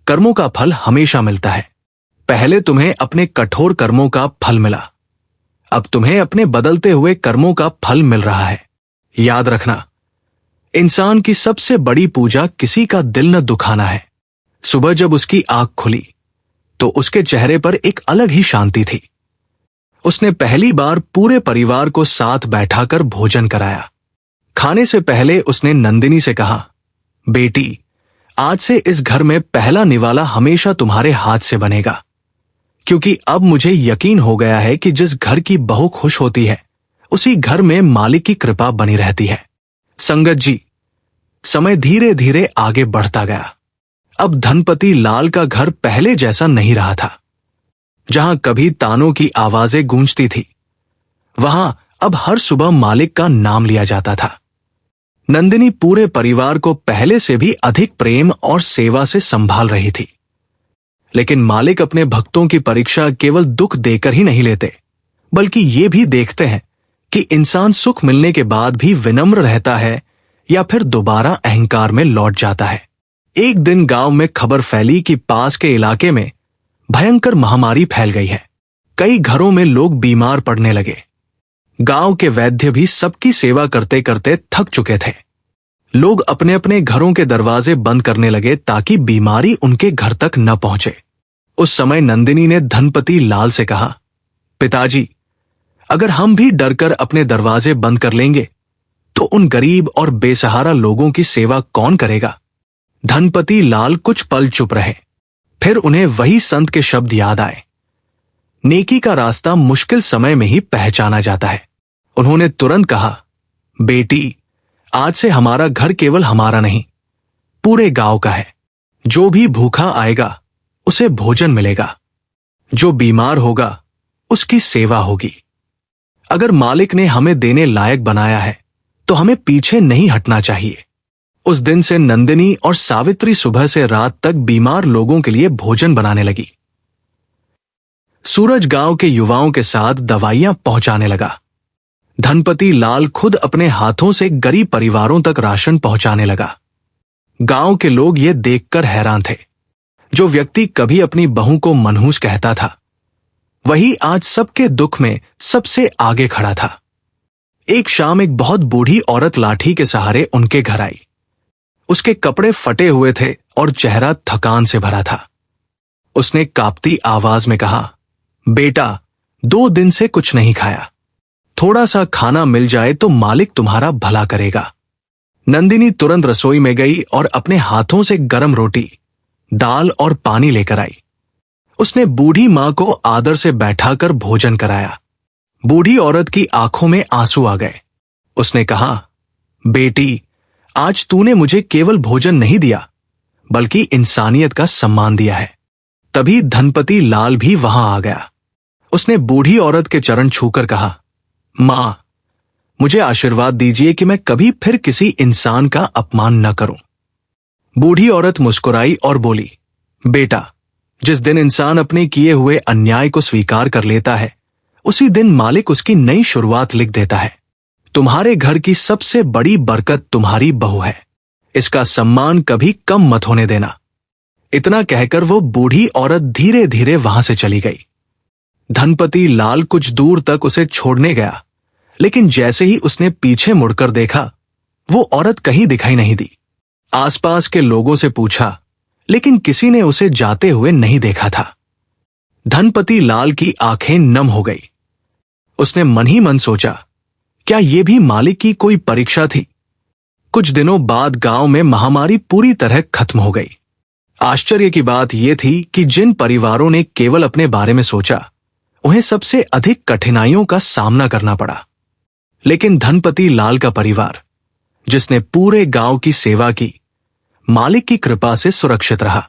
कर्मों का फल हमेशा मिलता है। पहले तुम्हें अपने कठोर कर्मों का फल मिला, अब तुम्हें अपने बदलते हुए कर्मों का फल मिल रहा है। याद रखना, इंसान की सबसे बड़ी पूजा किसी का दिल न दुखाना है। सुबह जब उसकी आंख खुली तो उसके चेहरे पर एक अलग ही शांति थी। उसने पहली बार पूरे परिवार को साथ बैठाकर भोजन कराया। खाने से पहले उसने नंदिनी से कहा, बेटी, आज से इस घर में पहला निवाला हमेशा तुम्हारे हाथ से बनेगा, क्योंकि अब मुझे यकीन हो गया है कि जिस घर की बहू खुश होती है उसी घर में मालिक की कृपा बनी रहती है। संगत जी, समय धीरे धीरे आगे बढ़ता गया। अब धनपति लाल का घर पहले जैसा नहीं रहा था। जहां कभी तानों की आवाजें गूंजती थी, वहां अब हर सुबह मालिक का नाम लिया जाता था। नंदिनी पूरे परिवार को पहले से भी अधिक प्रेम और सेवा से संभाल रही थी। लेकिन मालिक अपने भक्तों की परीक्षा केवल दुख देकर ही नहीं लेते, बल्कि ये भी देखते हैं कि इंसान सुख मिलने के बाद भी विनम्र रहता है या फिर दोबारा अहंकार में लौट जाता है। एक दिन गांव में खबर फैली कि पास के इलाके में भयंकर महामारी फैल गई है। कई घरों में लोग बीमार पड़ने लगे। गांव के वैद्य भी सबकी सेवा करते करते थक चुके थे। लोग अपने अपने घरों के दरवाजे बंद करने लगे ताकि बीमारी उनके घर तक न पहुंचे। उस समय नंदिनी ने धनपति लाल से कहा, पिताजी, अगर हम भी डरकर अपने दरवाजे बंद कर लेंगे तो उन गरीब और बेसहारा लोगों की सेवा कौन करेगा। धनपति लाल कुछ पल चुप रहे, फिर उन्हें वही संत के शब्द याद आए, नेकी का रास्ता मुश्किल समय में ही पहचाना जाता है। उन्होंने तुरंत कहा, बेटी, आज से हमारा घर केवल हमारा नहीं, पूरे गांव का है। जो भी भूखा आएगा उसे भोजन मिलेगा, जो बीमार होगा उसकी सेवा होगी। अगर मालिक ने हमें देने लायक बनाया है तो हमें पीछे नहीं हटना चाहिए। उस दिन से नंदिनी और सावित्री सुबह से रात तक बीमार लोगों के लिए भोजन बनाने लगी। सूरज गांव के युवाओं के साथ दवाइयां पहुंचाने लगा। धनपति लाल खुद अपने हाथों से गरीब परिवारों तक राशन पहुंचाने लगा। गांव के लोग ये देखकर हैरान थे। जो व्यक्ति कभी अपनी बहू को मनहूस कहता था, वही आज सबके दुख में सबसे आगे खड़ा था। एक शाम एक बहुत बूढ़ी औरत लाठी के सहारे उनके घर आई। उसके कपड़े फटे हुए थे और चेहरा थकान से भरा था। उसने कांपती आवाज में कहा, बेटा, 2 दिन से कुछ नहीं खाया, थोड़ा सा खाना मिल जाए तो मालिक तुम्हारा भला करेगा। नंदिनी तुरंत रसोई में गई और अपने हाथों से गर्म रोटी, दाल और पानी लेकर आई। उसने बूढ़ी मां को आदर से बैठाकर भोजन कराया। बूढ़ी औरत की आंखों में आंसू आ गए। उसने कहा, बेटी, आज तूने मुझे केवल भोजन नहीं दिया बल्कि इंसानियत का सम्मान दिया है। तभी धनपति लाल भी वहां आ गया। उसने बूढ़ी औरत के चरण छूकर कहा, मां, मुझे आशीर्वाद दीजिए कि मैं कभी फिर किसी इंसान का अपमान न करूं। बूढ़ी औरत मुस्कुराई और बोली, बेटा, जिस दिन इंसान अपने किए हुए अन्याय को स्वीकार कर लेता है, उसी दिन मालिक उसकी नई शुरुआत लिख देता है। तुम्हारे घर की सबसे बड़ी बरकत तुम्हारी बहू है, इसका सम्मान कभी कम मत होने देना। इतना कहकर वो बूढ़ी औरत धीरे धीरे वहां से चली गई। धनपति लाल कुछ दूर तक उसे छोड़ने गया, लेकिन जैसे ही उसने पीछे मुड़कर देखा, वो औरत कहीं दिखाई नहीं दी। आसपास के लोगों से पूछा, लेकिन किसी ने उसे जाते हुए नहीं देखा था। धनपति लाल की आंखें नम हो गई। उसने मन ही मन सोचा, क्या यह भी मालिक की कोई परीक्षा थी? कुछ दिनों बाद गांव में महामारी पूरी तरह खत्म हो गई। आश्चर्य की बात यह थी कि जिन परिवारों ने केवल अपने बारे में सोचा, उन्हें सबसे अधिक कठिनाइयों का सामना करना पड़ा। लेकिन धनपति लाल का परिवार, जिसने पूरे गांव की सेवा की, मालिक की कृपा से सुरक्षित रहा।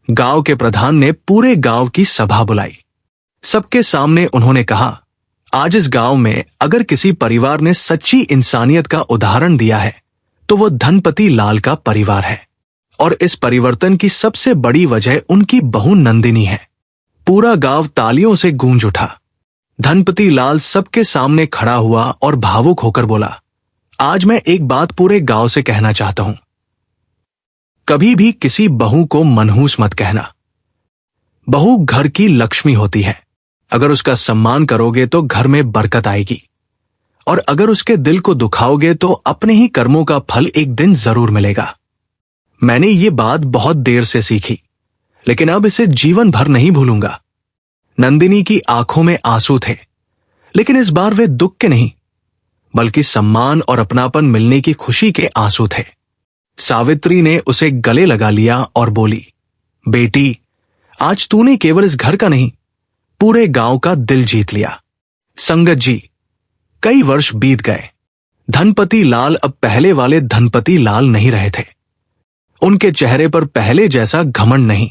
गांव के प्रधान ने पूरे गांव की सभा बुलाई। सबके सामने उन्होंने कहा, आज इस गांव में अगर किसी परिवार ने सच्ची इंसानियत का उदाहरण दिया है तो वो धनपति लाल का परिवार है। और इस परिवर्तन की सबसे बड़ी वजह उनकी बहू नंदिनी है। पूरा गांव तालियों से गूंज उठा। धनपति लाल सबके सामने खड़ा हुआ और भावुक होकर बोला, आज मैं एक बात पूरे गांव से कहना चाहता हूं। कभी भी किसी बहू को मनहूस मत कहना। बहू घर की लक्ष्मी होती है। अगर उसका सम्मान करोगे तो घर में बरकत आएगी, और अगर उसके दिल को दुखाओगे तो अपने ही कर्मों का फल एक दिन जरूर मिलेगा। मैंने ये बात बहुत देर से सीखी, लेकिन अब इसे जीवन भर नहीं भूलूंगा। नंदिनी की आंखों में आंसू थे, लेकिन इस बार वे दुख के नहीं, बल्कि सम्मान और अपनापन मिलने की खुशी के आंसू थे। सावित्री ने उसे गले लगा लिया और बोली, बेटी, आज तूने केवल इस घर का नहीं, पूरे गांव का दिल जीत लिया। संगत जी, कई वर्ष बीत गए। धनपति लाल अब पहले वाले धनपति लाल नहीं रहे थे। उनके चेहरे पर पहले जैसा घमंड नहीं,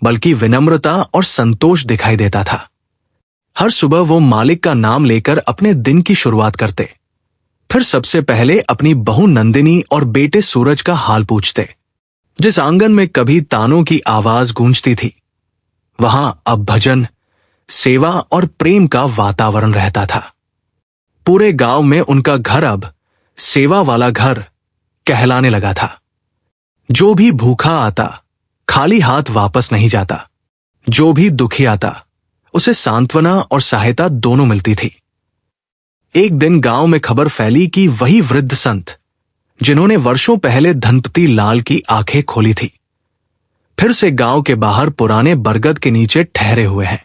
बल्कि विनम्रता और संतोष दिखाई देता था। हर सुबह वो मालिक का नाम लेकर अपने दिन की शुरुआत करते। फिर सबसे पहले अपनी बहू नंदिनी और बेटे सूरज का हाल पूछते। जिस आंगन में कभी तानों की आवाज गूंजती थी, वहां अब भजन, सेवा और प्रेम का वातावरण रहता था। पूरे गांव में उनका घर अब सेवा वाला घर कहलाने लगा था। जो भी भूखा आता, खाली हाथ वापस नहीं जाता। जो भी दुखी आता, उसे सांत्वना और सहायता दोनों मिलती थी। एक दिन गांव में खबर फैली कि वही वृद्ध संत, जिन्होंने वर्षों पहले धनपति लाल की आंखें खोली थी, फिर से गांव के बाहर पुराने बरगद के नीचे ठहरे हुए हैं।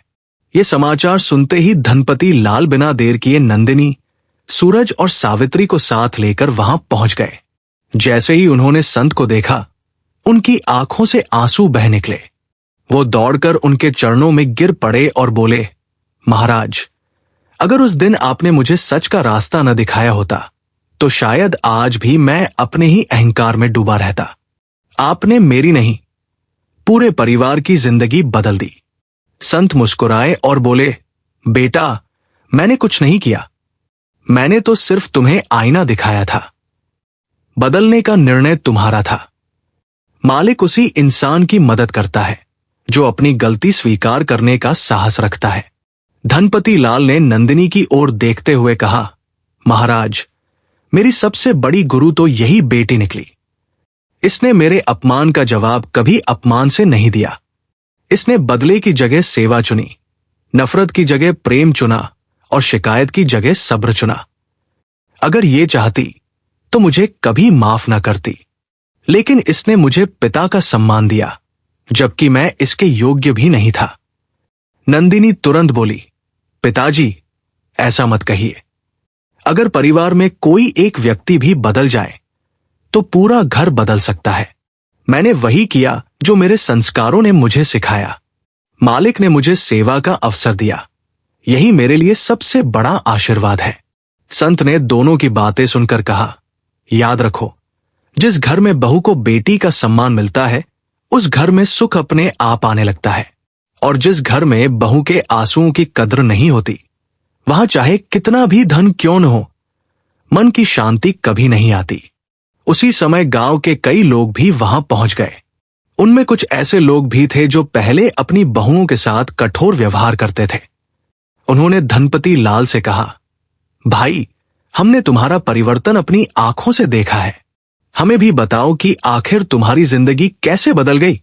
ये समाचार सुनते ही धनपति लाल बिना देर किए नंदिनी, सूरज और सावित्री को साथ लेकर वहां पहुंच गए। जैसे ही उन्होंने संत को देखा, उनकी आंखों से आंसू बह निकले। वो दौड़कर उनके चरणों में गिर पड़े और बोले, महाराज, अगर उस दिन आपने मुझे सच का रास्ता न दिखाया होता तो शायद आज भी मैं अपने ही अहंकार में डूबा रहता। आपने मेरी नहीं, पूरे परिवार की जिंदगी बदल दी। संत मुस्कुराए और बोले, बेटा, मैंने कुछ नहीं किया। मैंने तो सिर्फ तुम्हें आईना दिखाया था। बदलने का निर्णय तुम्हारा था। मालिक उसी इंसान की मदद करता है जो अपनी गलती स्वीकार करने का साहस रखता है। धनपति लाल ने नंदिनी की ओर देखते हुए कहा, महाराज, मेरी सबसे बड़ी गुरु तो यही बेटी निकली। इसने मेरे अपमान का जवाब कभी अपमान से नहीं दिया। इसने बदले की जगह सेवा चुनी, नफरत की जगह प्रेम चुना और शिकायत की जगह सब्र चुना। अगर ये चाहती तो मुझे कभी माफ ना करती, लेकिन इसने मुझे पिता का सम्मान दिया, जबकि मैं इसके योग्य भी नहीं था। नंदिनी तुरंत बोली, पिताजी, ऐसा मत कहिए। अगर परिवार में कोई एक व्यक्ति भी बदल जाए तो पूरा घर बदल सकता है। मैंने वही किया जो मेरे संस्कारों ने मुझे सिखाया। मालिक ने मुझे सेवा का अवसर दिया। यही मेरे लिए सबसे बड़ा आशीर्वाद है। संत ने दोनों की बातें सुनकर कहा, याद रखो, जिस घर में बहू को बेटी का सम्मान मिलता है, उस घर में सुख अपने आप आने लगता है। और जिस घर में बहू के आंसुओं की कद्र नहीं होती, वहां चाहे कितना भी धन क्यों न हो, मन की शांति कभी नहीं आती। उसी समय गांव के कई लोग भी वहां पहुंच गए। उनमें कुछ ऐसे लोग भी थे जो पहले अपनी बहुओं के साथ कठोर व्यवहार करते थे। उन्होंने धनपति लाल से कहा, भाई, हमने तुम्हारा परिवर्तन अपनी आंखों से देखा है। हमें भी बताओ कि आखिर तुम्हारी जिंदगी कैसे बदल गई।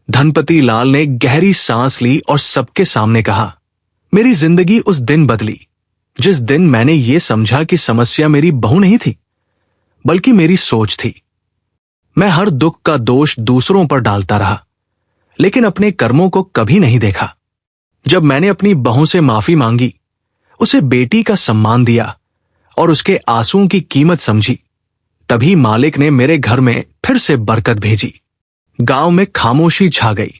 धनपति लाल ने गहरी सांस ली और सबके सामने कहा, मेरी जिंदगी उस दिन बदली जिस दिन मैंने ये समझा कि समस्या मेरी बहू नहीं थी, बल्कि मेरी सोच थी। मैं हर दुख का दोष दूसरों पर डालता रहा, लेकिन अपने कर्मों को कभी नहीं देखा। जब मैंने अपनी बहू से माफी मांगी, उसे बेटी का सम्मान दिया और उसके आंसुओं की कीमत समझी, तभी मालिक ने मेरे घर में फिर से बरकत भेजी। गांव में खामोशी छा गई।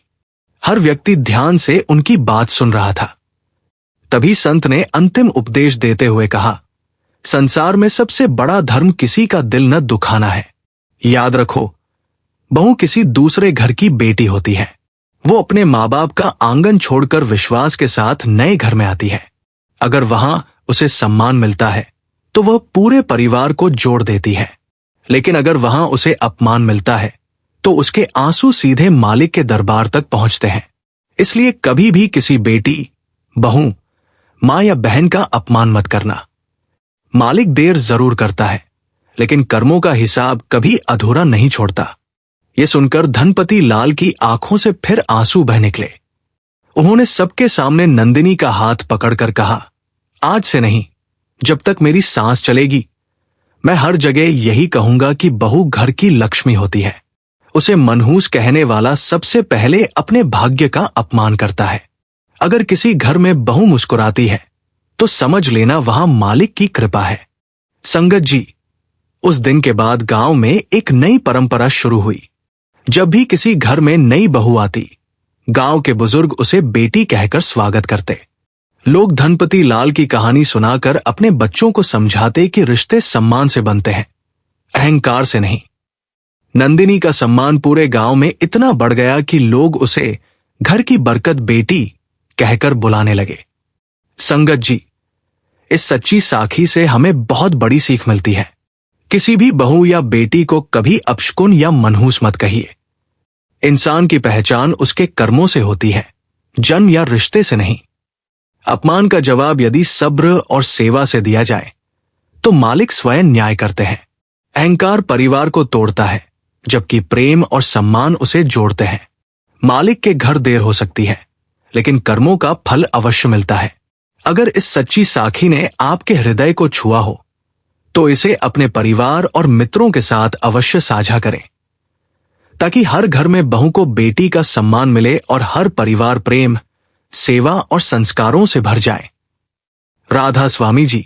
हर व्यक्ति ध्यान से उनकी बात सुन रहा था। तभी संत ने अंतिम उपदेश देते हुए कहा, संसार में सबसे बड़ा धर्म किसी का दिल न दुखाना है। याद रखो, बहू किसी दूसरे घर की बेटी होती है। वो अपने माँ बाप का आंगन छोड़कर विश्वास के साथ नए घर में आती है। अगर वहां उसे सम्मान मिलता है तो वह पूरे परिवार को जोड़ देती है, लेकिन अगर वहां उसे अपमान मिलता है तो उसके आंसू सीधे मालिक के दरबार तक पहुंचते हैं। इसलिए कभी भी किसी बेटी, बहू, मां या बहन का अपमान मत करना। मालिक देर जरूर करता है, लेकिन कर्मों का हिसाब कभी अधूरा नहीं छोड़ता। यह सुनकर धनपति लाल की आंखों से फिर आंसू बह निकले। उन्होंने सबके सामने नंदिनी का हाथ पकड़कर कहा, आज से नहीं, जब तक मेरी सांस चलेगी, मैं हर जगह यही कहूंगा कि बहू घर की लक्ष्मी होती है। उसे मनहूस कहने वाला सबसे पहले अपने भाग्य का अपमान करता है। अगर किसी घर में बहू मुस्कुराती है तो समझ लेना वहां मालिक की कृपा है। संगत जी, उस दिन के बाद गांव में एक नई परंपरा शुरू हुई। जब भी किसी घर में नई बहू आती, गांव के बुजुर्ग उसे बेटी कहकर स्वागत करते। लोग धनपति लाल की कहानी सुनाकर अपने बच्चों को समझाते कि रिश्ते सम्मान से बनते हैं, अहंकार से नहीं। नंदिनी का सम्मान पूरे गांव में इतना बढ़ गया कि लोग उसे घर की बरकत बेटी कहकर बुलाने लगे। संगत जी, इस सच्ची साखी से हमें बहुत बड़ी सीख मिलती है। किसी भी बहू या बेटी को कभी अपशकुन या मनहूस मत कहिए। इंसान की पहचान उसके कर्मों से होती है, जन्म या रिश्ते से नहीं। अपमान का जवाब यदि सब्र और सेवा से दिया जाए तो मालिक स्वयं न्याय करते हैं। अहंकार परिवार को तोड़ता है, जबकि प्रेम और सम्मान उसे जोड़ते हैं। मालिक के घर देर हो सकती है, लेकिन कर्मों का फल अवश्य मिलता है। अगर इस सच्ची साखी ने आपके हृदय को छुआ हो तो इसे अपने परिवार और मित्रों के साथ अवश्य साझा करें, ताकि हर घर में बहू को बेटी का सम्मान मिले और हर परिवार प्रेम, सेवा और संस्कारों से भर जाए। राधा स्वामी जी।